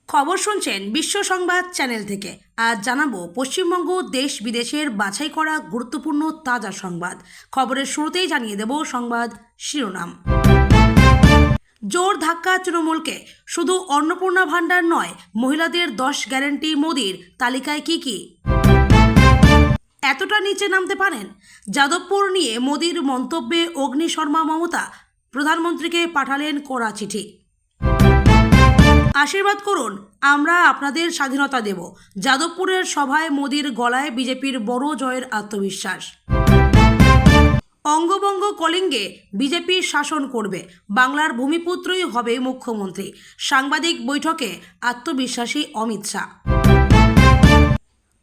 খবর শুনছেন বিশ্ব সংবাদ চ্যানেল থেকে। আজ জানাবো পশ্চিমবঙ্গ দেশ বিদেশের বাছাই করা গুরুত্বপূর্ণ তাজা সংবাদ। খবরের শুরুতেই জানিয়ে দেব সংবাদ শিরোনাম। জোর ধাক্কা তৃণমূলকে, শুধু অন্নপূর্ণা ভাণ্ডার নয়, মহিলাদের 10 গ্যারান্টি মোদির তালিকায় কি কি? এতটা নিচে নামতে পারেন? যাদবপুর নিয়ে মোদির মন্তব্যে অগ্নিশর্মা মমতা প্রধানমন্ত্রীকে পাঠালেন কড়া চিঠি। আশীর্বাদ করুন, আমরা আপনাদের স্বাধীনতা দেব। যাদবপুরের সভায় মোদির গলায় বিজেপির বড় জয়ের আত্মবিশ্বাস। অঙ্গভঙ্গ কলিঙ্গে বিজেপি শাসন করবে, বাংলার ভূমিপুত্রই হবে মুখ্যমন্ত্রী। সাংবাদিক বৈঠকে আত্মবিশ্বাসী অমিত শাহ।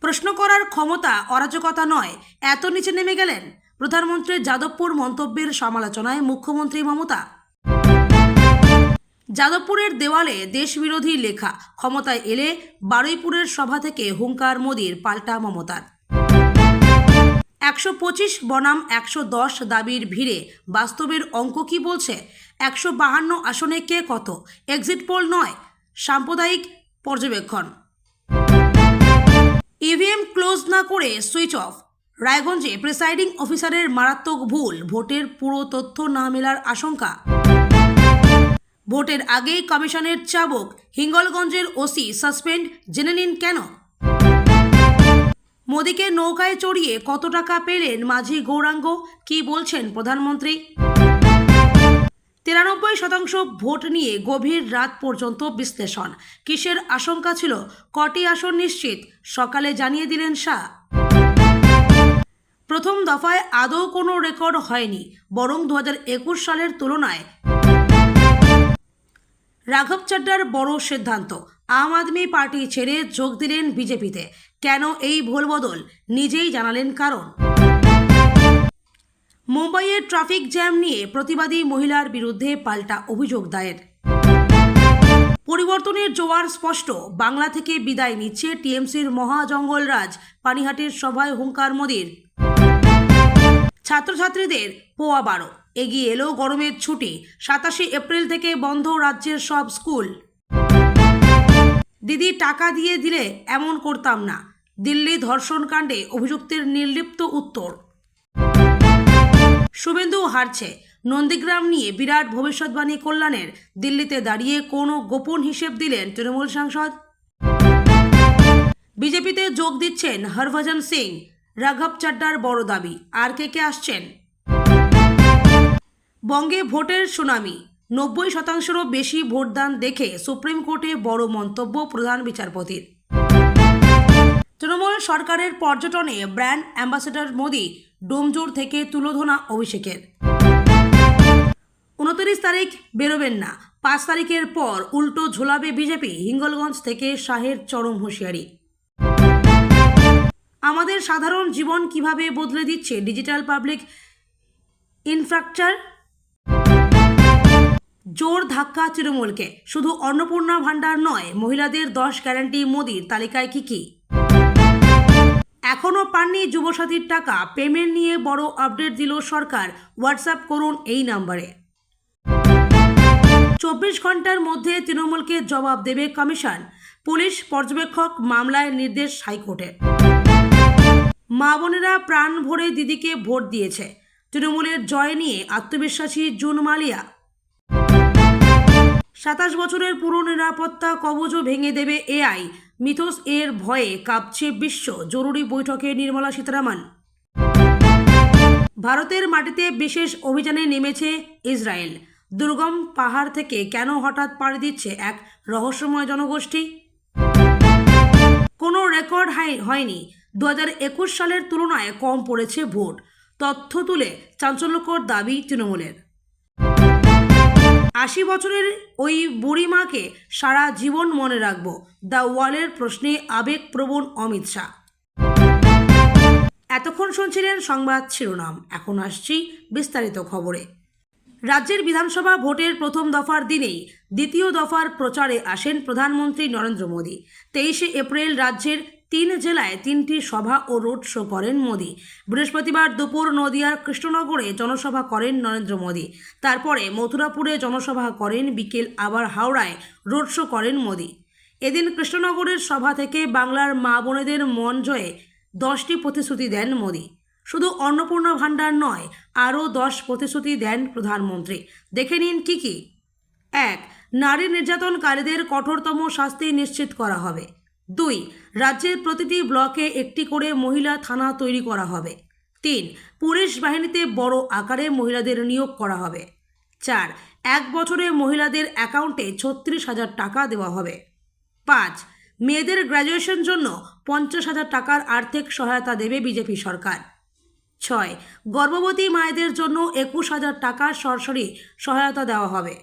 প্রশ্ন করার ক্ষমতা অরাজকতা নয়, এত নিচে নেমে গেলেন? প্রধানমন্ত্রীর যাদবপুর মন্তব্যের সমালোচনায় মুখ্যমন্ত্রী মমতা। যাদবপুরের দেওয়ালে দেশবিরোধী লেখা, ক্ষমতায় এলে বারুইপুরের সভা থেকে হুঙ্কার মোদির, পাল্টা মমতার। 125 বনাম 110 দাবির ভিড়ে বাস্তবের অঙ্ক কি বলছে? 152 আসনে কে কত? এক্সিট পোল নয়, সাম্প্রদায়িক পর্যবেক্ষণ। ইভিএম ক্লোজ না করে সুইচ অফ। রায়গঞ্জে প্রিসাইডিং অফিসারের মারাত্মক ভুল, ভোটের পুরো তথ্য না মেলার আশঙ্কা। ভোটের আগেই কমিশনের চাবুক, হিঙ্গলগঞ্জের ওসি সাসপেন্ড, জেনে নিন কেন। মোদিকে নৌকায় চড়িয়ে কত টাকা পেলেন মাঝি গৌরাঙ্গ, কি বলছেন প্রধানমন্ত্রী? 93% ভোট নিয়ে গভীর রাত পর্যন্ত বিশ্লেষণ। কিসের আশঙ্কা ছিল, কটি আসন নিশ্চিত, সকালে জানিয়ে দিলেন শাহ। প্রথম দফায় আদৌ কোনো রেকর্ড হয়নি, বরং 2021 সালের তুলনায় রাঘব চাড্ডার বড় সিদ্ধান্ত। আম আদমি পার্টি ছেড়ে যোগ দিলেন বিজেপিতে। কেন এই ভোলবদল, নিজেই জানালেন কারণ। মুম্বাইয়ের ট্রাফিক জ্যাম নিয়ে প্রতিবাদী মহিলার বিরুদ্ধে পাল্টা অভিযোগ দায়ের। পরিবর্তনের জোয়ার স্পষ্ট, বাংলা থেকে বিদায় নিচ্ছে টিএমসির মহাজঙ্গলরাজ, পানিহাটির সভায় হুঙ্কার মোদির। ছাত্রছাত্রীদের পোয়া 12, এগিয়ে এলো গরমের ছুটি। 27 এপ্রিল থেকে বন্ধ রাজ্যের সব স্কুল। দিদি টাকা দিয়ে দিলে এমন করতাম না, দিল্লি ধর্ষণ কাণ্ডে অভিযুক্তের নির্লিপ্ত উত্তর। শুভেন্দু হারছে, নন্দীগ্রাম নিয়ে বিরাট ভবিষ্যৎবাণী কল্যাণের। দিল্লিতে দাঁড়িয়ে কোনো গোপন হিসেব দিলেন তৃণমূল সাংসদ। বিজেপিতে যোগ দিচ্ছেন হরভজন সিং, রাঘব চাড্ডার বড় দাবি। আর কে আসছেন? বঙ্গে ভোটের সুনামি, 90%-রও বেশি ভোটদান দেখে সুপ্রিম কোর্টে বড় মন্তব্য প্রধান বিচারপতির। তৃণমূল সরকারের পর্যটনে ব্র্যান্ড অ্যাম্বাসেডর মোদি, ডোমজুর থেকে তুলোধনা অভিষেকের। 29 তারিখ বেরোবেন না, 5 তারিখের পর উল্টো ঝোলাবে বিজেপি, হিঙ্গলগঞ্জ থেকে শাহের চরম হুঁশিয়ারি। আমাদের সাধারণ জীবন কিভাবে বদলে দিচ্ছে ডিজিটাল পাবলিক ইনফ্রাস্ট্রাকচার। জোর ধাক্কা তৃণমূলকে, শুধু অন্নপূর্ণা ভাণ্ডার নয়, মহিলাদের 10 গ্যারান্টি মোদির তালিকায় কি কি? এখনও পাননি যুবসাথীর টাকা, পেমেন্ট নিয়ে বড় আপডেট দিল সরকার। হোয়াটসঅ্যাপ করুন এই নম্বরে। 24 ঘন্টার মধ্যে তৃণমূলকে জবাব দেবে কমিশন, পুলিশ পর্যবেক্ষক মামলায় নির্দেশ হাইকোর্টের। মা বোনেরা প্রাণ ভরে দিদিকে ভোট দিয়েছে, তৃণমূলের জয় নিয়ে আত্মবিশ্বাসী জুন মালিয়া। 27 বছরের পুরো নিরাপত্তা কবজও ভেঙে দেবে এআই, মিথোস এর ভয়ে কাঁপছে বিশ্ব। জরুরি বৈঠকে নির্মলা সীতারামন। ভারতের মাটিতে বিশেষ অভিযানে নেমেছে ইসরায়েল, দুর্গম পাহাড় থেকে কেন হঠাৎ পাড়ি দিচ্ছে এক রহস্যময় জনগোষ্ঠী? কোনো রেকর্ড হয়নি, 2021 সালের তুলনায় কম পড়েছে ভোট, তথ্য তুলে চাঞ্চল্যকর দাবি তৃণমূলের। 80 বছরের ওই বুড়িমাকে সারা জীবন মনে রাখব, দ্য ওয়ালের প্রশ্নে আবেগপ্রবণ অমিত শাহ। এতক্ষণ শুনছিলেন সংবাদ শিরোনাম, এখন আসছি বিস্তারিত খবরে। রাজ্যের বিধানসভা ভোটের প্রথম দফার দিনেই দ্বিতীয় দফার প্রচারে আসেন প্রধানমন্ত্রী নরেন্দ্র মোদী। 23 এপ্রিল রাজ্যের 3 জেলায় 3টি সভা ও রোড শো করেন মোদী। বৃহস্পতিবার দুপুর নদিয়ার কৃষ্ণনগরে জনসভা করেন নরেন্দ্র মোদী। তারপরে মথুরাপুরে জনসভা করেন, বিকেল আবার হাওড়ায় রোড শো করেন মোদী। এদিন কৃষ্ণনগরের সভা থেকে বাংলার মা বোনেদের মন জয়ে 10টি প্রতিশ্রুতি দেন মোদি। শুধু অন্নপূর্ণা ভাণ্ডার নয়, আরও 10 প্রতিশ্রুতি দেন প্রধানমন্ত্রী। দেখে নিন কি কি। 1. নারী নির্যাতনকারীদের কঠোরতম শাস্তি নিশ্চিত করা হবে। 2. রাজ্যের প্রতিটি ব্লকে একটি করে মহিলা থানা তৈরি করা হবে। 3. পুলিশ বাহিনীতে বড় আকারে মহিলাদের নিয়োগ করা হবে। 4. 1 বছরে মহিলাদের অ্যাকাউন্টে 36,000 টাকা দেওয়া হবে। 5. মেয়েদের গ্র্যাজুয়েশন জন্য 50,000 টাকার আর্থিক সহায়তা দেবে বিজেপি সরকার। 6. গর্ভবতী মায়েদের জন্য 21,000 টাকা সরাসরি সহায়তা দেওয়া হবে।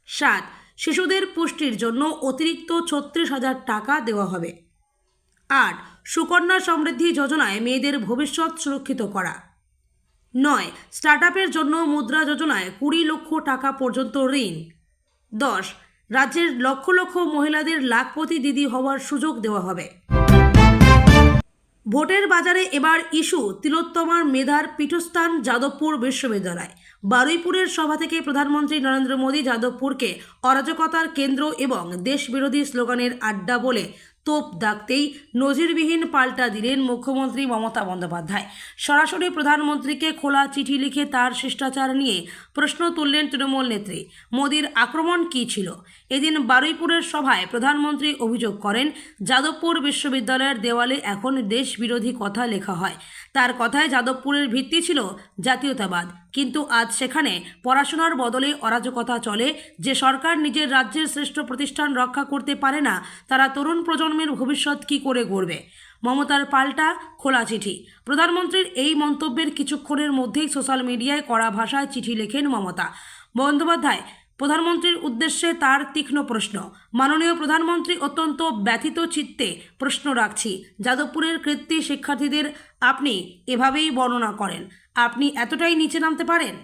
7. শিশুদের পুষ্টির জন্য অতিরিক্ত 36,000 টাকা দেওয়া হবে। 8. সুকন্যা সমৃদ্ধি যোজনায় মেয়েদের ভবিষ্যৎ সুরক্ষিত করা। 9. স্টার্টআপের জন্য মুদ্রা যোজনায় 20 লক্ষ টাকা পর্যন্ত ঋণ। 10. রাজ্যের লক্ষ লক্ষ মহিলাদের লাখপতি দিদি হওয়ার সুযোগ দেওয়া হবে। ভোটের বাজারে এবার ইস্যু তিলোত্তমার মেধার পীঠস্থান যাদবপুর বিশ্ববিদ্যালয়। বারুইপুরের সভা থেকে প্রধানমন্ত্রী নরেন্দ্র মোদী যাদবপুরকে অরাজকতার কেন্দ্র এবং দেশবিরোধী স্লোগানের আড্ডা বলে তোপ দাগতেই নজিরবিহীন পাল্টা দিলেন মুখ্যমন্ত্রী মমতা বন্দ্যোপাধ্যায়। সরাসরি প্রধানমন্ত্রীকে খোলা চিঠি লিখে তার শিষ্টাচার নিয়ে প্রশ্ন তুললেন তৃণমূল নেত্রী। মোদীর আক্রমণ কী ছিল? এদিন বারুইপুরের সভায় প্রধানমন্ত্রী অভিযোগ করেন, যাদবপুর বিশ্ববিদ্যালয়ের দেওয়ালে এখন দেশবিরোধী কথা লেখা হয়। তার কথায় যাদবপুরের ভিত্তি ছিল জাতীয়তাবাদ, কিন্তু আজ সেখানে পড়াশোনার বদলে অরাজকতা চলে। যে সরকার নিজের রাজ্যের শ্রেষ্ঠ প্রতিষ্ঠান রক্ষা করতে পারে না, তারা তরুণ প্রজন্মের ভবিষ্যৎ কী করে গড়বে? মমতার পাল্টা খোলা চিঠি। প্রধানমন্ত্রীর এই মন্তব্যের কিছুক্ষণের মধ্যেই সোশ্যাল মিডিয়ায় কড়া ভাষায় চিঠি লেখেন মমতা বন্দ্যোপাধ্যায়। প্রধানমন্ত্রীর উদ্দেশ্যে তার তীক্ষ্ণ প্রশ্ন, মাননীয় প্রধানমন্ত্রী, অত্যন্ত ব্যথিত চিত্তে প্রশ্ন রাখছি। যাদবপুরের কৃতী শিক্ষার্থীদের আপনি এভাবেই বর্ণনা করেন? আপনি এতটাই নিচে নামতে পারেন?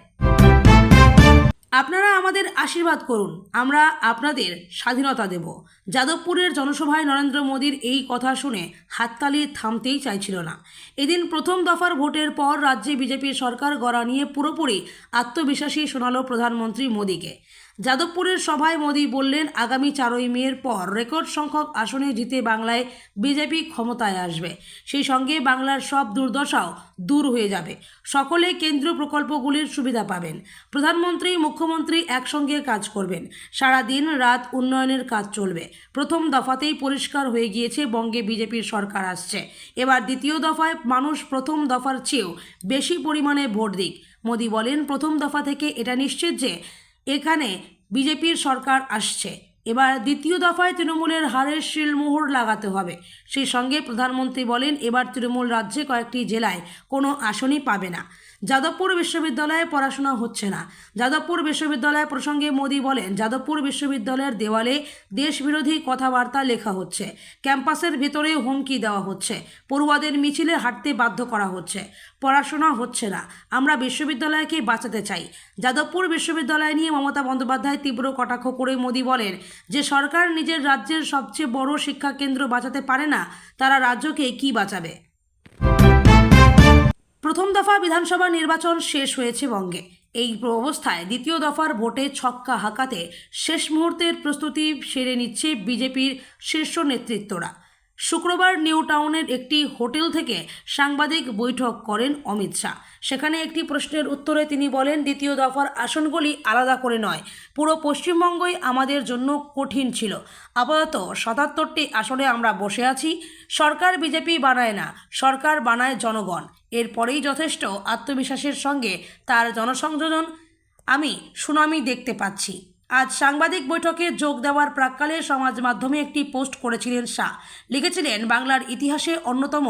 আপনারা আমাদের আশীর্বাদ করুন, আমরা আপনাদের স্বাধীনতা দেব। যাদবপুরের জনসভায় নরেন্দ্র মোদীর এই কথা শুনে হাততালি থামতেই চাইছিল না। এদিন প্রথম দফার ভোটের পর রাজ্যে বিজেপির সরকার গড়া নিয়ে পুরোপুরি আত্মবিশ্বাসী শোনালো প্রধানমন্ত্রী মোদীকে। যাদবপুরের সভায় মোদী বললেন, আগামী 4ই মের পর রেকর্ড সংখ্যক আসনে জিতে বাংলায় বিজেপি ক্ষমতায় আসবে। সেই সঙ্গে বাংলার সব দুর্দশাও দূর হয়ে যাবে। সকলে কেন্দ্রীয় প্রকল্পগুলির সুবিধা পাবেন। প্রধানমন্ত্রী মুখ্যমন্ত্রী একসঙ্গে কাজ করবেন। সারা দিন রাত উন্নয়নের কাজ চলবে। প্রথম দফাতেই পরিষ্কার হয়ে গিয়েছে বঙ্গে বিজেপির সরকার আসছে। এবার দ্বিতীয় দফায় মানুষ প্রথম দফার চেয়েও বেশি পরিমাণে ভোট দিক। মোদী বলেন, প্রথম দফা থেকে এটা নিশ্চিত যে এখানে বিজেপির সরকার আসছে। এবার দ্বিতীয় দফায় তৃণমূলের হারের শিলমোহর লাগাতে হবে। সেই সঙ্গে প্রধানমন্ত্রী বলেন, এবার তৃণমূল রাজ্যে কয়েকটি জেলায় কোনো আসনই পাবে না। যাদবপুর বিশ্ববিদ্যালয়ে পড়াশোনা হচ্ছে না। যাদবপুর বিশ্ববিদ্যালয় প্রসঙ্গে মোদী বলেন, যাদবপুর বিশ্ববিদ্যালয়ের দেওয়ালে দেশবিরোধী কথাবার্তা লেখা হচ্ছে। ক্যাম্পাসের ভিতরে হুমকি দেওয়া হচ্ছে। পড়ুয়াদের মিছিলে হাঁটতে বাধ্য করা হচ্ছে। পড়াশোনা হচ্ছে না। আমরা বিশ্ববিদ্যালয়কে বাঁচাতে চাই। যাদবপুর বিশ্ববিদ্যালয় নিয়ে মমতা বন্দ্যোপাধ্যায় তীব্র কটাক্ষ করে মোদী বলেন, যে সরকার নিজের রাজ্যের সবচেয়ে বড় শিক্ষা কেন্দ্র বাঁচাতে পারে না, তারা রাজ্যকে কি বাঁচাবে? প্রথম দফা বিধানসভা নির্বাচন শেষ হয়েছে বঙ্গে। এই অবস্থায় দ্বিতীয় দফার ভোটে ছক্কা হাঁকাতে শেষ মুহূর্তের প্রস্তুতি সেরে নিচ্ছে বিজেপির শীর্ষ নেতৃত্বরা। শুক্রবার নিউ টাউনের একটি হোটেল থেকে সাংবাদিক বৈঠক করেন অমিত শাহ। সেখানে একটি প্রশ্নের উত্তরে তিনি বলেন, দ্বিতীয় দফার আসনগুলি আলাদা করে নয়, পুরো পশ্চিমবঙ্গই আমাদের জন্য কঠিন ছিল। আপাতত 77টি আসনে আমরা বসে আছি। সরকার বিজেপি বানায় না, সরকার বানায় জনগণ। এরপরেই যথেষ্ট আত্মবিশ্বাসের সঙ্গে তার জনসংযোজন আমি সুনামি দেখতে পাচ্ছি। আজ সাংবাদিক বৈঠকে যোগ দেওয়ার প্রাক্কালে সমাজ মাধ্যমে একটি পোস্ট করেছিলেন শাহ। লিখেছিলেন, বাংলার ইতিহাসে অন্যতম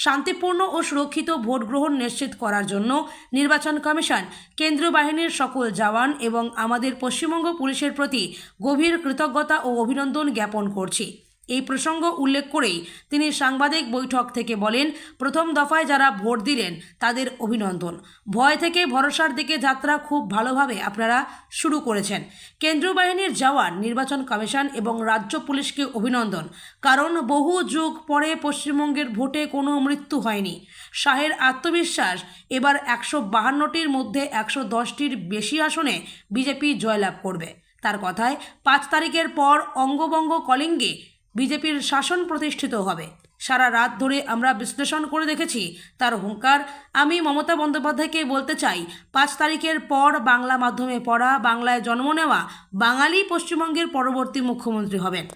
শান্তিপূর্ণ ও সুরক্ষিত ভোট গ্রহণ নিশ্চিত করার জন্য নির্বাচন কমিশন, কেন্দ্রীয় বাহিনীর সকল জওয়ান এবং আমাদের পশ্চিমবঙ্গ পুলিশের প্রতি গভীর কৃতজ্ঞতা ও অভিনন্দন জ্ঞাপন করছি। এই প্রসঙ্গ উল্লেখ করেই তিনি সাংবাদিক বৈঠক থেকে বলেন, প্রথম দফায় যারা ভোট দিলেন তাদের অভিনন্দন। ভয় থেকে ভরসার দিকে যাত্রা খুব ভালোভাবে আপনারা শুরু করেছেন। কেন্দ্রীয় বাহিনীর জওয়ান, নির্বাচন কমিশন এবং রাজ্য পুলিশকে অভিনন্দন, কারণ বহু যুগ পরে পশ্চিমবঙ্গের ভোটে কোনো মৃত্যু হয়নি। শাহের আত্মবিশ্বাস, এবার 152টির মধ্যে 110টির বেশি আসনে বিজেপি জয়লাভ করবে। তার কথায় 5 তারিখের পর অঙ্গভঙ্গ কলিঙ্গে বিজেপির শাসন প্রতিষ্ঠিত হবে। সারা রাত ধরে আমরা বিশ্লেষণ করে দেখেছি তার হুঙ্কার। আমি মমতা বন্দ্যোপাধ্যায়কে বলতে চাই, 5 তারিখের পর বাংলা মাধ্যমে পড়া, বাংলায় জন্ম নেওয়া বাঙালি পশ্চিমবঙ্গের পরবর্তী মুখ্যমন্ত্রী হবেন।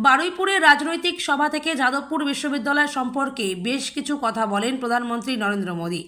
বারুইপুরে রাজনৈতিক সভা থেকে যাদবপুর বিশ্ববিদ্যালয় সম্পর্কে বেশ কিছু কথা বলেন প্রধানমন্ত্রী নরেন্দ্র মোদী।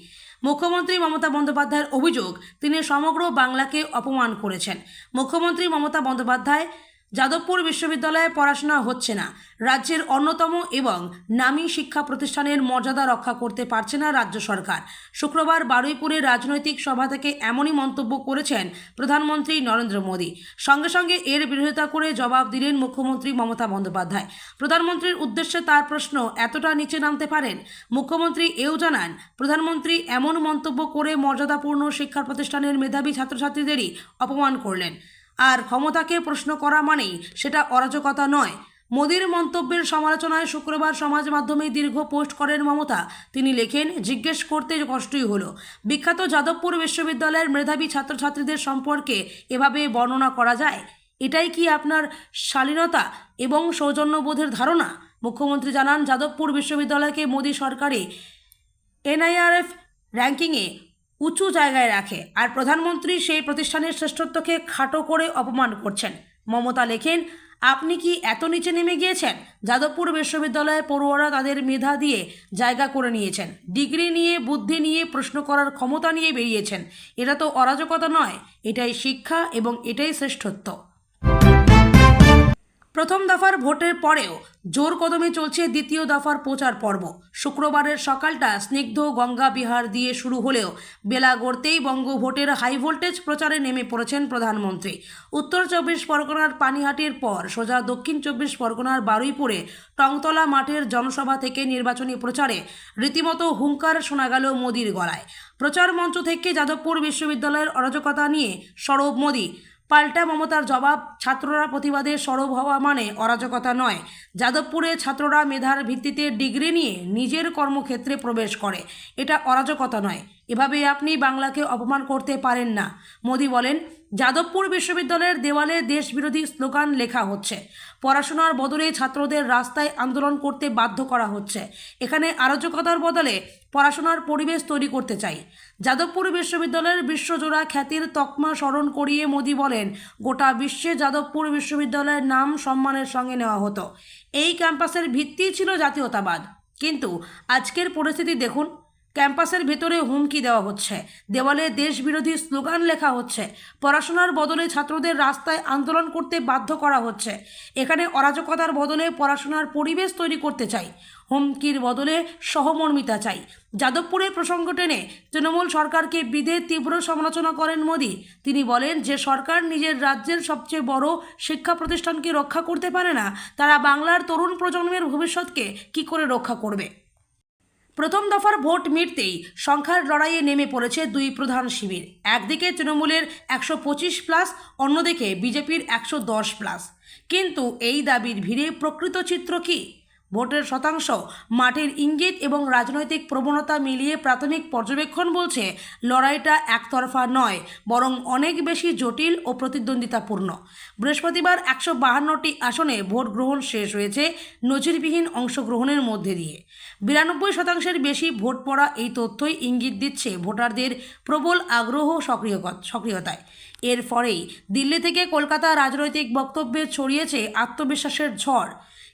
মুখ্যমন্ত্রী মমতা বন্দ্যোপাধ্যায়ের অভিযোগ, তিনি সমগ্র বাংলাকে অপমান করেছেন। মুখ্যমন্ত্রী মমতা বন্দ্যোপাধ্যায়, যাদবপুর বিশ্ববিদ্যালয়ে পড়াশোনা হচ্ছে না। রাজ্যের অন্যতম এবং নামী শিক্ষা প্রতিষ্ঠানের মর্যাদা রক্ষা করতে পারছে না রাজ্য সরকার। শুক্রবার বারুইপুরে রাজনৈতিক সভা থেকে এমনই মন্তব্য করেছেন প্রধানমন্ত্রী নরেন্দ্র মোদী। সঙ্গে সঙ্গে এর বিরোধিতা করে জবাব দিলেন মুখ্যমন্ত্রী মমতা বন্দ্যোপাধ্যায়। প্রধানমন্ত্রীর উদ্দেশ্যে তার প্রশ্ন, এতটা নিচে নামতে পারেন? মুখ্যমন্ত্রী এও জানান, প্রধানমন্ত্রী এমন মন্তব্য করে মর্যাদাপূর্ণ শিক্ষা প্রতিষ্ঠানের মেধাবী ছাত্রছাত্রীদেরই অপমান করলেন। আর ক্ষমতাকে প্রশ্ন করা মানেই সেটা অরাজকতা নয়। মোদীর মন্তব্যের সমালোচনায় শুক্রবার সমাজ মাধ্যমে দীর্ঘ পোস্ট করেন মমতা। তিনি লেখেন, জিজ্ঞেস করতে কষ্টই হলো, বিখ্যাত যাদবপুর বিশ্ববিদ্যালয়ের মেধাবী ছাত্রছাত্রীদের সম্পর্কে এভাবে বর্ণনা করা যায়? এটাই কি আপনার শালীনতা এবং সৌজন্যবোধের ধারণা? মুখ্যমন্ত্রী জানান, যাদবপুর বিশ্ববিদ্যালয়কে মোদী সরকারে NIRF র্যাঙ্কিংয়ে উঁচু জায়গায় রাখে, আর প্রধানমন্ত্রী সেই প্রতিষ্ঠানের শ্রেষ্ঠত্বকে খাটো করে অপমান করছেন। মমতা লেখেন, আপনি কি এত নিচে নেমে গিয়েছেন? যাদবপুর বিশ্ববিদ্যালয়ে পড়ুয়ারা তাদের মেধা দিয়ে জায়গা করে নিয়েছেন, ডিগ্রি নিয়ে, বুদ্ধি নিয়ে, প্রশ্ন করার ক্ষমতা নিয়ে বেরিয়েছেন। এটা তো অরাজকতা নয়, এটাই শিক্ষা এবং এটাই শ্রেষ্ঠত্ব। প্রথম দফার ভোটের পরেও জোর কদমে চলছে দ্বিতীয় দফার প্রচার পর্ব। শুক্রবারের সকালটা স্নিগ্ধ গঙ্গা বিহার দিয়ে শুরু হলেও বেলা গড়তেই বঙ্গভোটের হাই ভোল্টেজ প্রচারে নেমে পড়েছেন প্রধানমন্ত্রী। উত্তর 24 পরগনার পানিহাটির পর সোজা দক্ষিণ 24 পরগনার বারুইপুরে টংতলা মাঠের জনসভা থেকে নির্বাচনী প্রচারে রীতিমতো হুঙ্কার শোনা গেল মোদির গলায়। প্রচার মঞ্চ থেকে যাদবপুর বিশ্ববিদ্যালয়ের অরাজকতা নিয়ে সরব মোদি। পাল্টা মমতার জবাব, ছাত্ররা প্রতিবাদে সরব হওয়া মানে অরাজকতা নয়। যাদবপুরে ছাত্ররা মেধার ভিত্তিতে ডিগ্রি নিয়ে নিজের কর্মক্ষেত্রে প্রবেশ করে, এটা অরাজকতা নয়। এভাবে আপনি বাংলাকে অপমান করতে পারেন না। মোদি বলেন, যাদবপুর বিশ্ববিদ্যালয়ের দেওয়ালে দেশবিরোধী স্লোগান লেখা হচ্ছে, পড়াশোনার বদলে ছাত্রদের রাস্তায় আন্দোলন করতে বাধ্য করা হচ্ছে। এখানে অরাজকতার বদলে পড়াশোনার পরিবেশ তৈরি করতে চাই। যাদবপুর বিশ্ববিদ্যালয়ের বিশ্বজোড়া খ্যাতির তকমা স্মরণ করিয়ে মোদি বলেন, গোটা বিশ্বে যাদবপুর বিশ্ববিদ্যালয়ের নাম সম্মানের সঙ্গে নেওয়া হতো। এই ক্যাম্পাসের ভিত্তিই ছিল জাতীয়তাবাদ। কিন্তু আজকের পরিস্থিতি দেখুন, ক্যাম্পাসের ভেতরে হুমকি দেওয়া হচ্ছে, দেওয়ালে দেশবিরোধী স্লোগান লেখা হচ্ছে, পড়াশোনার বদলে ছাত্রদের রাস্তায় আন্দোলন করতে বাধ্য করা হচ্ছে। এখানে অরাজকতার বদলে পড়াশোনার পরিবেশ তৈরি করতে চাই, হুমকির বদলে সহমর্মিতা চাই। যাদবপুরের প্রসঙ্গ টেনে তৃণমূল সরকারকে বিধে তীব্র সমালোচনা করেন মোদি। তিনি বলেন, যে সরকার নিজের রাজ্যের সবচেয়ে বড় শিক্ষা প্রতিষ্ঠানকে রক্ষা করতে পারে না, তারা বাংলার তরুণ প্রজন্মের ভবিষ্যৎকে কি করে রক্ষা করবে? প্রথম দফার ভোট মিটতেই সংখ্যার লড়াইয়ে নেমে পড়েছে দুই প্রধান শিবির। একদিকে তৃণমূলের 125+, অন্যদিকে বিজেপির 110+। কিন্তু এই দাবির ভিড়ে প্রকৃত চিত্র কী? ভোটের শতাংশ, মাঠের ইঙ্গিত এবং রাজনৈতিক প্রবণতা মিলিয়ে প্রাথমিক পর্যবেক্ষণ বলছে লড়াইটা একতরফা নয়, বরং অনেক বেশি জটিল ও প্রতিদ্বন্দ্বিতাপূর্ণ। বৃহস্পতিবার 152টি আসনে ভোট গ্রহণ শেষ হয়েছে নজিরবিহীন অংশগ্রহণের মধ্যে দিয়ে। 92% বেশি ভোট পড়া, এই তথ্যই ইঙ্গিত দিচ্ছে ভোটারদের প্রবল আগ্রহ সক্রিয়তায়। এর ফলেই দিল্লি থেকে কলকাতা রাজনৈতিক বক্তব্যে ছড়িয়েছে আত্মবিশ্বাসের ঝড়।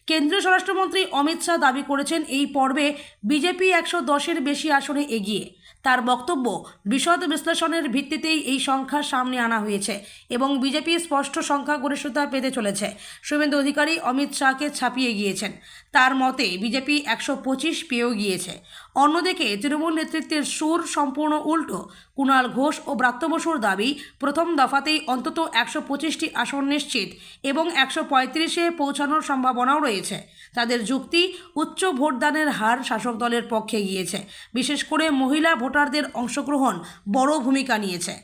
কেন্দ্রীয় স্বরাষ্ট্রমন্ত্রী অমিত শাহ দাবি করেছেন, এই পর্বে বিজেপি 110-এর বেশি আসনে এগিয়ে। তার বক্তব্য, বিশদ বিশ্লেষণের ভিত্তিতেই এই সংখ্যা সামনে আনা হয়েছে এবং বিজেপি স্পষ্ট সংখ্যাগরিষ্ঠতা পেতে চলেছে। শুভেন্দু অধিকারী অমিত শাহকে ছাপিয়ে গিয়েছেন। তার মতে বিজেপি 125 পেয়েও গিয়েছে। অন্যদিকে তৃণমূল নেতৃত্বের সুর সম্পূর্ণ উল্টো। কুণাল ঘোষ ও ব্রাত্য বসুর দাবি, প্রথম দফাতেই অন্তত 125টি আসন নিশ্চিত এবং 135-এ পৌঁছানোর সম্ভাবনাও রয়েছে। তাদের যুক্তি, উচ্চ ভোটদানের হার শাসক দলের পক্ষে গিয়েছে, বিশেষ করে মহিলা ভোটারদের অংশগ্রহণ বড় ভূমিকা নিয়েছে।